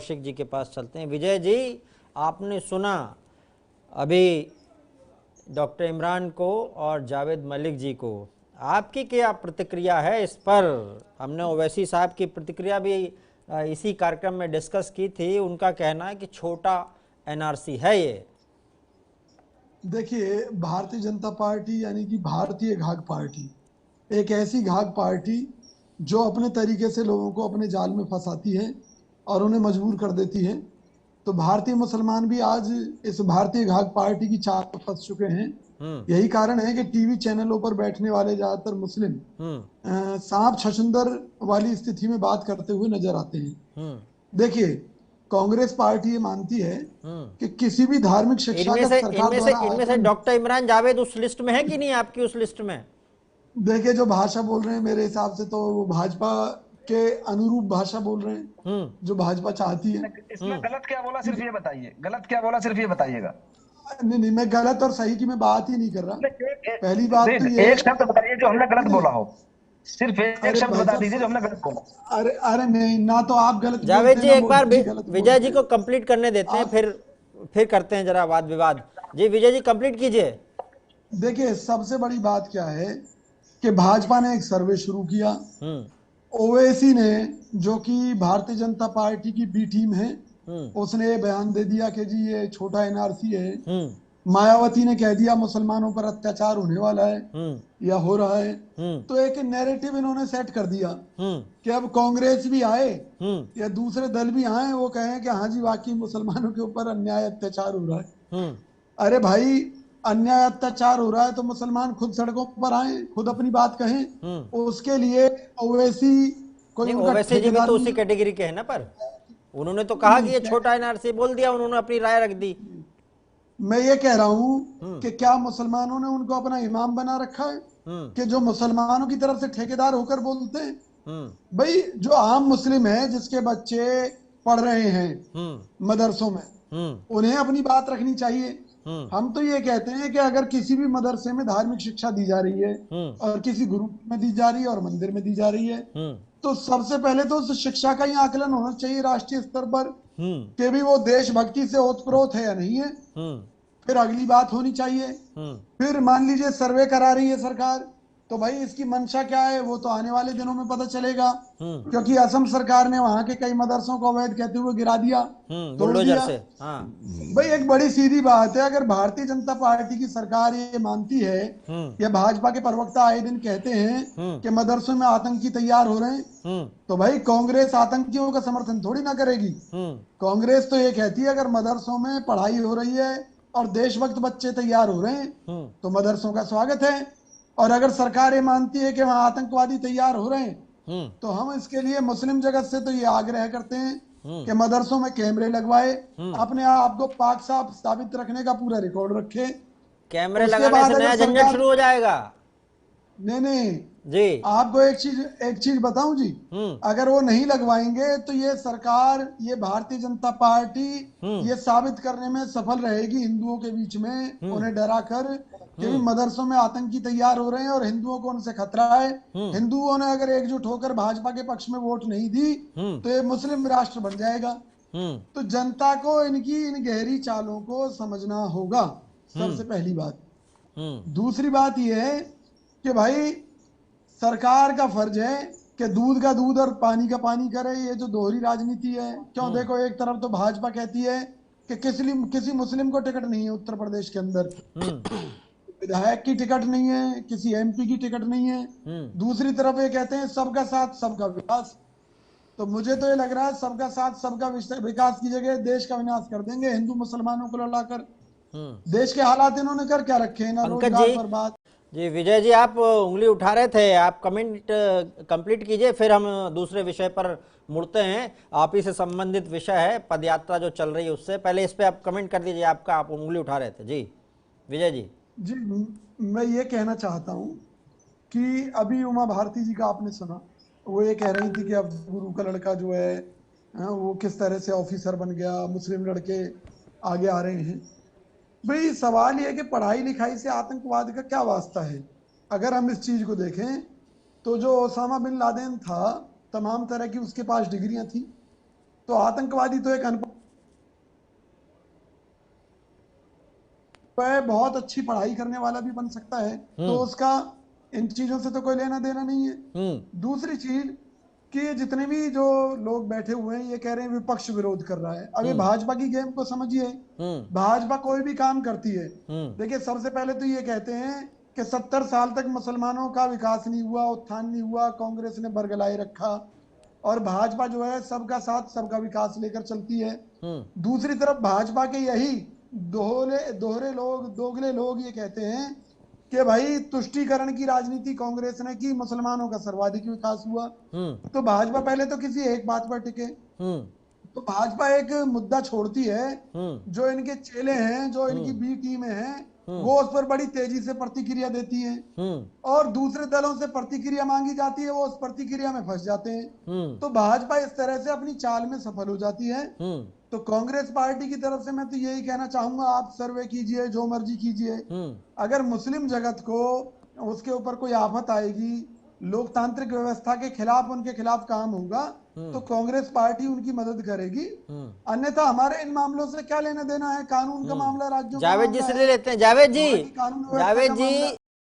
कौशिक जी के पास चलते हैं। विजय जी, आपने सुना अभी डॉक्टर इमरान को और जावेद मलिक जी को, आपकी क्या प्रतिक्रिया है इस पर? हमने ओवैसी साहब की प्रतिक्रिया भी इसी कार्यक्रम में डिस्कस की थी। उनका कहना है कि छोटा एनआरसी है ये। देखिए, भारतीय जनता पार्टी यानी कि भारतीय घाघ पार्टी एक ऐसी घाघ पार्टी जो अपने तरीके से लोगों को अपने जाल में फंसाती है और उन्हें मजबूर कर देती है। तो भारतीय मुसलमान भी आज इस भारतीय घाघ पार्टी की चाल में फंस चुके हैं। हम्म। यही कारण है कि टीवी चैनलों पर बैठने वाले ज्यादातर मुस्लिम हम्म। सांप छछूंदर वाली स्थिति में बात करते हुए नजर आते हैं। हम्म। देखिए, कांग्रेस पार्टी ये मानती है हम्म। कि किसी भी धार्मिक शिक्षा इनमें का से सरकार इनमें से द्वारा इनमें से आचरण। डॉक्टर इमरान जावेद उस लिस्ट में है कि नहीं, आपकी उस लिस्ट में? देखिए, जो भाषा बोल रहे हैं मेरे हिसाब से तो वो भाजपा के अनुरूप भाषा बोल रहे हैं हम्म। जो भाजपा चाहती है। इसमें हम्म। गलत क्या बोला, ठीक सिर्फ है। ये बताइए, गलत क्या बोला, सिर्फ ये बताइएगा। नहीं नहीं, मैं गलत और सही की मैं बात ही नहीं कर रहा। पहली बात तो नहीं, ये है। एक शब्द बताइए जो हमने गलत नहीं नहीं, बोला हो। सिर्फ एक अरे शब्द भाई बता साहब दीजिए जो हमने गलत बोला। अरे अरे नहीं ना, तो आप गलत जावेद बोलते जी, हैं ना एक बार मोदी जी गलत विजय बोलते जी हैं। को कंप्लीट करने देते हैं, आप फिर करते हैं जरा वाद विवाद। जी विजय जी, कंप्लीट कीजिए। देखिए, सबसे बड़ी बात क्या है कि भाजपा ने एक सर्वे शुरू किया। हम्म। ओवैसी ने, जो कि भारतीय जनता पार्टी की बी टीम है, हम्म। उसने ये बयान दे दिया कि जी ये छोटा एनआरसी है। हम्म। मायावती ने कह दिया मुसलमानों पर अत्याचार होने वाला है हम्म। या हो रहा है। हम्म। तो एक नैरेटिव इन्होंने सेट कर दिया हम्म। कि अब कांग्रेस भी आए हम्म। या दूसरे दल भी आए, वो कहें कि हाँ जी वाकई मुसलमानों के ऊपर अन्याय अत्याचार हो रहा है। हम्म। अरे भाई, अन्याय अत्याचार हो रहा है तो मुसलमान खुद सड़कों पर आए, खुद अपनी बात कहें। हम्म। उसके लिए ओवैसी कोई नहीं, उनका ओवैसी जी भी ठेकेदार तो नहीं उसी है। कैटेगरी के हैं ना, पर उन्होंने तो कहा कि नहीं ये छोटा एनआरसी बोल दिया, उन्होंने अपनी राय रख दी। मैं ये कह रहा हूं हम्म। कि क्या मुसलमानों ने उनको अपना इमाम बना रखा है हम्म। कि जो मुसलमानों की तरफ से ठेकेदार होकर बोलते हैं। हम्म। भाई, जो आम मुस्लिम है जिसके बच्चे पढ़ रहे हैं हम्म। मदरसों में, हम्म। उन्हें अपनी बात रखनी चाहिए। हम्म। हम तो ये कहते हैं कि अगर किसी भी मदरसे में धार्मिक शिक्षा दी जा रही है हम्म। और किसी गुरु में दी जा रही है और मंदिर में दी जा रही है, हम्म। तो सबसे पहले तो उस शिक्षा का ही आकलन होना चाहिए राष्ट्रीय स्तर पर हम्म। कि भी वो देशभक्ति से ओतप्रोत है या नहीं है। हम्म। फिर अगली बात होनी चाहिए। हम्म। फिर मान लीजिए सर्वे करा रही है सरकार, तो भाई इसकी मंशा क्या है वो तो आने वाले दिनों में पता चलेगा। हम्म। क्योंकि असम सरकार ने वहां के कई मदरसों को अवैध कहते हुए गिरा दिया, तोड़ बुलडोजर दिया। से, हाँ। भाई, एक बड़ी सीधी बात है, अगर भारतीय जनता पार्टी की सरकार ये मानती है हम्म। या भाजपा के प्रवक्ता आए दिन कहते हैं हम्म। कि मदरसों में आतंकी तैयार हो रहे हैं, हम्म। तो भाई कांग्रेस आतंकियों का समर्थन थोड़ी ना करेगी। हम्म। कांग्रेस तो ये कहती है अगर मदरसों में पढ़ाई हो रही है और देशभक्त बच्चे तैयार हो रहे हैं हम्म। तो मदरसों का स्वागत है। और अगर सरकार ये मानती है कि वहां आतंकवादी तैयार हो रहे हैं, हम्म। तो हम इसके लिए मुस्लिम जगत से तो ये आग्रह करते हैं हम्म। कि मदरसों में कैमरे लगवाए, हम्म। अपने आप को पाक साफ साबित रखने का पूरा रिकॉर्ड रखे। कैमरे उसके लगाने से बाद नया अगर झंझट सरकार, शुरू हो जाएगा। नहीं नहीं, जी। आपको एक चीज बताऊं जी, हम्म। अगर वो नहीं लगवाएंगे तो ये सरकार, ये भारतीय जनता पार्टी हम्म। ये साबित करने में सफल रहेगी हिंदुओं के बीच में, हम्म। उन्हें डरा कर कि भी हम्म। मदरसों में आतंकी तैयार हो रहे हैं और हिंदुओं को उनसे खतरा है। हम्म। हिंदुओं ने अगर एकजुट होकर भाजपा के पक्ष में वोट नहीं दी हम्म। तो ये मुस्लिम राष्ट्र बन जाएगा। हम्म। तो जनता को इनकी इन गहरी चालों को समझना होगा, हम्म। सबसे पहली बात। हम्म। दूसरी बात यह है कि भाई सरकार का फर्ज है कि दूध का दूध और पानी का पानी करे। ये जो दोहरी राजनीति है, क्यों, हम्म। देखो एक तरफ तो भाजपा कहती है कि किसी मुस्लिम को टिकट नहीं है उत्तर प्रदेश के अंदर, हम्म। विधायक की टिकट नहीं है, किसी एमपी की टिकट नहीं है। हम्म। दूसरी तरफ ये कहते हैं सबका साथ सबका विकास। तो मुझे तो ये लग रहा है सबका साथ सबका विकास की जगह देश का विनाश कर देंगे हिंदू मुसलमानों को लड़ाकर। हम्म। देश के हालात इन्होंने कर क्या रखे हैं, ना पंकज रोजगार जी। पर बात। जी विजय जी, आप उंगली उठा रहे थे, आप कमेंट कंप्लीट कीजिए, फिर हम दूसरे विषय पर मुड़ते हैं। आप ही से संबंधित विषय है, पदयात्रा जो चल रही है उससे पहले इस पे आप कमेंट कर दीजिए। आपका, आप उंगली उठा रहे थे जी विजय जी। जी, मैं ये कहना चाहता हूँ कि अभी उमा भारती जी का आपने सुना, वो ये कह रही थी कि अब गुरु का लड़का जो है, वो किस तरह से ऑफिसर बन गया, मुस्लिम लड़के आगे आ रहे हैं। भाई, सवाल ये है कि पढ़ाई लिखाई से आतंकवाद का क्या वास्ता है। अगर हम इस चीज को देखें तो जो ओसामा बिन लादेन था, तमाम तरह की उसके पास डिग्रियां थी, तो आतंकवादी तो एक अनपढ़ है, बहुत अच्छी पढ़ाई करने वाला भी बन सकता है, तो उसका इन चीजों से तो कोई लेना देना नहीं है। दूसरी चीज कि जितने भी जो लोग बैठे हुए हैं ये कह रहे हैं विपक्ष विरोध कर रहा है। अभी भाजपा की गेम को समझिए, भाजपा कोई भी काम करती है, देखिए सबसे पहले तो ये कहते हैं कि 70 साल तक मुसलमानों का विकास नहीं हुआ, उत्थान नहीं हुआ, कांग्रेस ने बरगलाए रखा, और भाजपा जो है सबका साथ सबका विकास लेकर चलती है। दूसरी तरफ भाजपा के यही दोगले लोग ये कहते हैं कि भाई तुष्टीकरण की राजनीति कांग्रेस ने की, मुसलमानों का सर्वाधिक विकास हुआ। तो भाजपा पहले तो किसी एक बात पर टिके। तो भाजपा एक मुद्दा छोड़ती है, जो इनके चेले हैं, जो इनकी बी टीमें हैं, वो उस पर बड़ी तेजी से प्रतिक्रिया देती हैं, और दूसरे दलों से प्रतिक्रिया मांगी जाती है, वो उस प्रतिक्रिया में फंस जाते हैं। तो भाजपा इस तरह से अपनी चाल में सफल हो जाती है। तो कांग्रेस पार्टी की तरफ से मैं तो यही कहना चाहूंगा, आप सर्वे कीजिए, जो मर्जी कीजिए, अगर मुस्लिम जगत को उसके ऊपर कोई आफत आएगी, लोकतांत्रिक व्यवस्था के खिलाफ उनके खिलाफ काम होगा, तो कांग्रेस पार्टी उनकी मदद करेगी। अन्यथा हमारे इन मामलों से क्या लेना देना है, कानून का मामला, राज्यों का जावेद जी मामला से है, ले लेते हैं। जावेद जी, वहाँ की कानून व्यवस्था जावेद का जी मामला।